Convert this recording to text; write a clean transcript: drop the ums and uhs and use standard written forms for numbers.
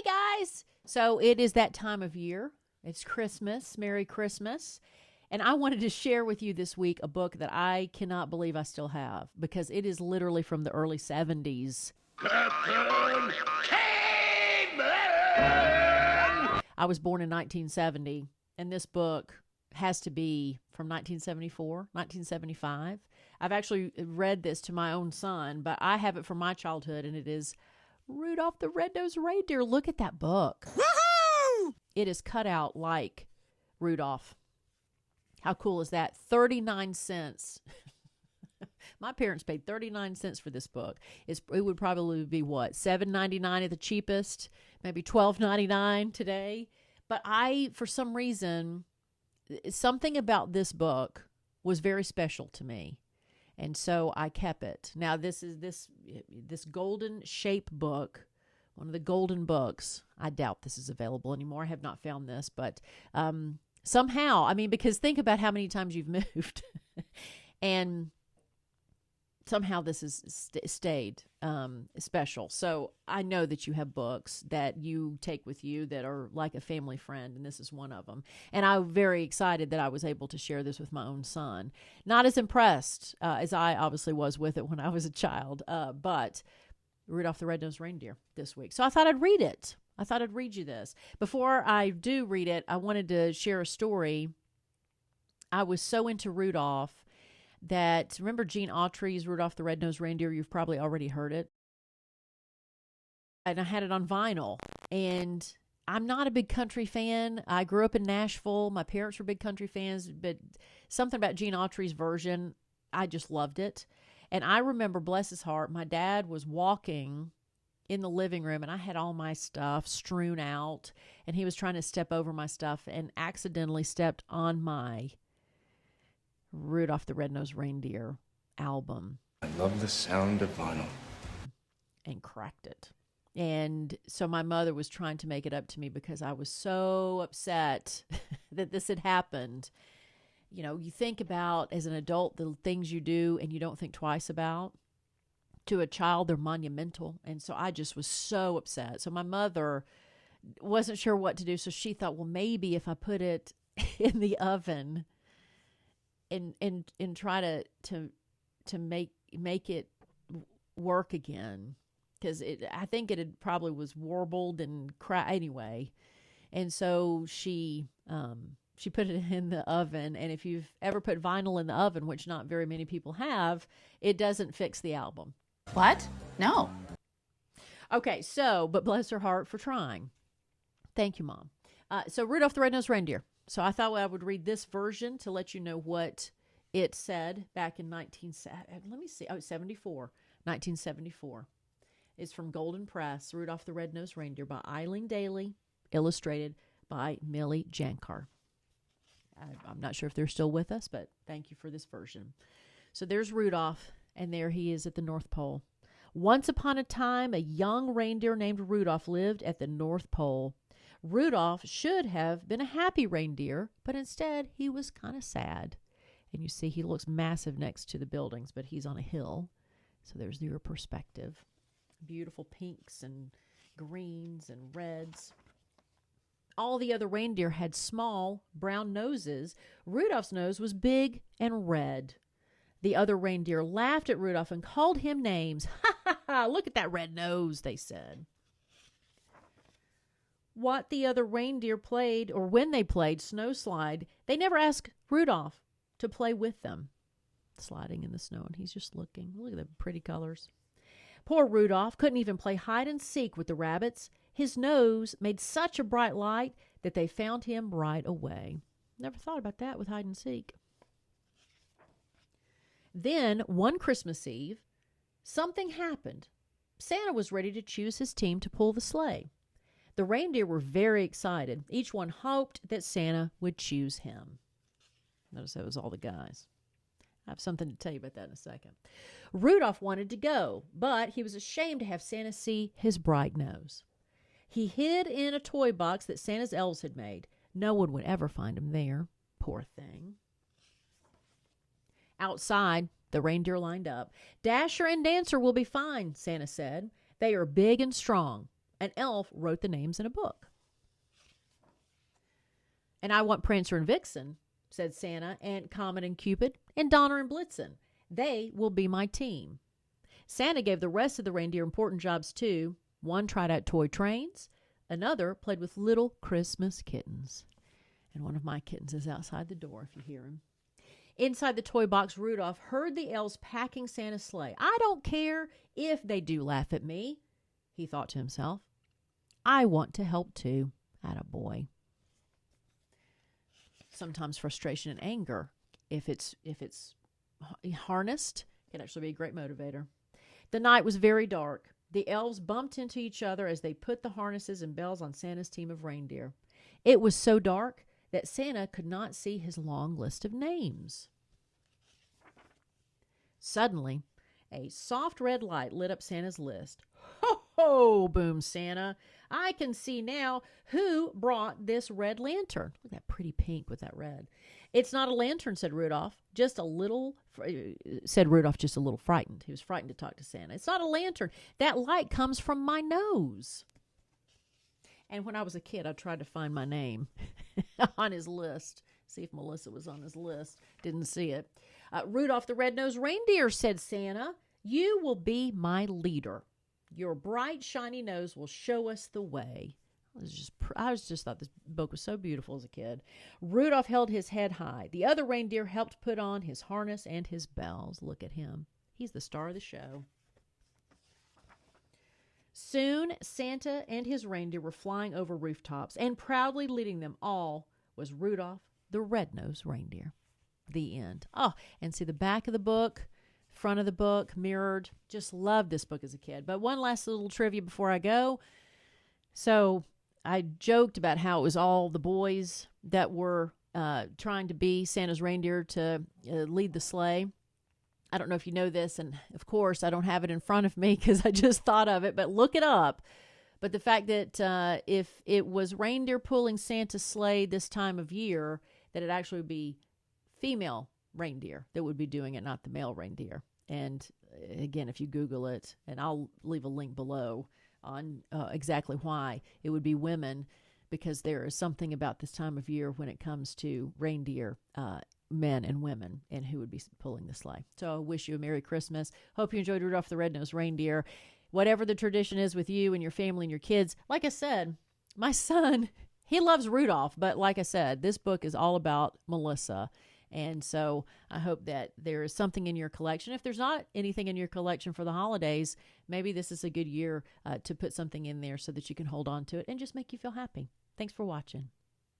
guys. So it is that time of year. It's Christmas. Merry Christmas. And I wanted to share with you this week a book that I cannot believe I still have because it is literally from the early 70s. I was born in 1970, and this book has to be from 1974, 1975. I've actually read this to my own son, but I have it from my childhood, and it is Rudolph the Red-Nosed Reindeer. Look at that book. Woohoo! It is cut out like Rudolph. How cool is that? 39 cents. My parents paid 39 cents for this book. It would probably be what? $7.99 at the cheapest, maybe $12.99 today. But for some reason, something about this book was very special to me. And so I kept it. Now this is this golden shape book, one of the golden books. I doubt this is available anymore. I have not found this, but somehow, I mean, because think about how many times you've moved and somehow this has stayed special. So I know that you have books that you take with you that are like a family friend, and this is one of them. And I'm very excited that I was able to share this with my own son. Not as impressed as I obviously was with it when I was a child, but Rudolph the Red-Nosed Reindeer this week. So I thought I'd read it. I thought I'd read you this. Before I do read it, I wanted to share a story. I was so into Rudolph that, remember Gene Autry's Rudolph the Red-Nosed Reindeer? You've probably already heard it. And I had it on vinyl. And I'm not a big country fan. I grew up in Nashville. My parents were big country fans. But something about Gene Autry's version, I just loved it. And I remember, bless his heart, my dad was walking in the living room, and I had all my stuff strewn out. And he was trying to step over my stuff and accidentally stepped on my Rudolph the Red-Nosed Reindeer album. I love the sound of vinyl. And cracked it. And so my mother was trying to make it up to me because I was so upset that this had happened. You know, you think about, as an adult, the things you do and you don't think twice about. To a child, they're monumental. And so I just was so upset. So my mother wasn't sure what to do. So she thought, well, maybe if I put it in the oven and try to make it work again, because I think it had probably was warbled and anyway, and so she put it in the oven. And if you've ever put vinyl in the oven, which not very many people have, it doesn't fix the album. What? No. Okay, so but bless her heart for trying. Thank you, Mom. So Rudolph the Red-Nosed Reindeer. So I thought I would read this version to let you know what it said back in 1974. It's from Golden Press, Rudolph the Red-Nosed Reindeer by Eileen Daly, illustrated by Millie Jankar. I'm not sure if they're still with us, but thank you for this version. So there's Rudolph, and there he is at the North Pole. Once upon a time, a young reindeer named Rudolph lived at the North Pole. Rudolph should have been a happy reindeer, but instead he was kind of sad. And you see he looks massive next to the buildings, but he's on a hill. So there's your perspective. Beautiful pinks and greens and reds. All the other reindeer had small brown noses. Rudolph's nose was big and red. The other reindeer laughed at Rudolph and called him names. Ha ha ha, look at that red nose, they said. What the other reindeer played, or when they played snowslide, they never asked Rudolph to play with them. Sliding in the snow, and he's just looking. Look at the pretty colors. Poor Rudolph couldn't even play hide and seek with the rabbits. His nose made such a bright light that they found him right away. Never thought about that with hide and seek. Then, one Christmas Eve, something happened. Santa was ready to choose his team to pull the sleigh. The reindeer were very excited. Each one hoped that Santa would choose him. Notice that was all the guys. I have something to tell you about that in a second. Rudolph wanted to go, but he was ashamed to have Santa see his bright nose. He hid in a toy box that Santa's elves had made. No one would ever find him there. Poor thing. Outside, the reindeer lined up. Dasher and Dancer will be fine, Santa said. They are big and strong, An elf wrote the names in a book. And I want Prancer and Vixen, said Santa, and Comet and Cupid, and Donner and Blitzen. They will be my team. Santa gave the rest of the reindeer important jobs too. One tried out toy trains. Another played with little Christmas kittens. And one of my kittens is outside the door if you hear him. Inside the toy box, Rudolph heard the elves packing Santa's sleigh. I don't care if they do laugh at me, he thought to himself. I want to help too. Attaboy. Sometimes frustration and anger, if it's harnessed, can actually be a great motivator. The night was very dark. The elves bumped into each other as they put the harnesses and bells on Santa's team of reindeer. It was so dark that Santa could not see his long list of names. Suddenly, a soft red light lit up Santa's list. Ho, ho, boomed Santa. I can see now who brought this red lantern. Look at that pretty pink with that red. It's not a lantern, said Rudolph. Just a little frightened. He was frightened to talk to Santa. It's not a lantern. That light comes from my nose. And when I was a kid, I tried to find my name on his list. See if Melissa was on his list. Didn't see it. Rudolph the Red-Nosed Reindeer, said Santa. You will be my leader. Your bright, shiny nose will show us the way. I just thought this book was so beautiful as a kid. Rudolph held his head high. The other reindeer helped put on his harness and his bells. Look at him. He's the star of the show. Soon, Santa and his reindeer were flying over rooftops, and proudly leading them all was Rudolph the Red-Nosed Reindeer. The end. Oh, and see the back of the book, front of the book, mirrored. Just loved this book as a kid. But one last little trivia before I go. So I joked about how it was all the boys that were trying to be Santa's reindeer to lead the sleigh. I don't know if you know this, and of course I don't have it in front of me because I just thought of it, but look it up. But the fact that if it was reindeer pulling Santa's sleigh this time of year, that it actually would be female reindeer that would be doing it, not the male reindeer. And again, if you Google it, and I'll leave a link below on exactly why it would be women, because there is something about this time of year when it comes to reindeer, men and women, and who would be pulling the sleigh. So I wish you a Merry Christmas. Hope you enjoyed Rudolph the Red-Nosed Reindeer. Whatever the tradition is with you and your family and your kids, like I said, my son, he loves Rudolph, but like I said, this book is all about Melissa. And so I hope that there is something in your collection. If there's not anything in your collection for the holidays, maybe this is a good year to put something in there so that you can hold on to it and just make you feel happy. Thanks for watching.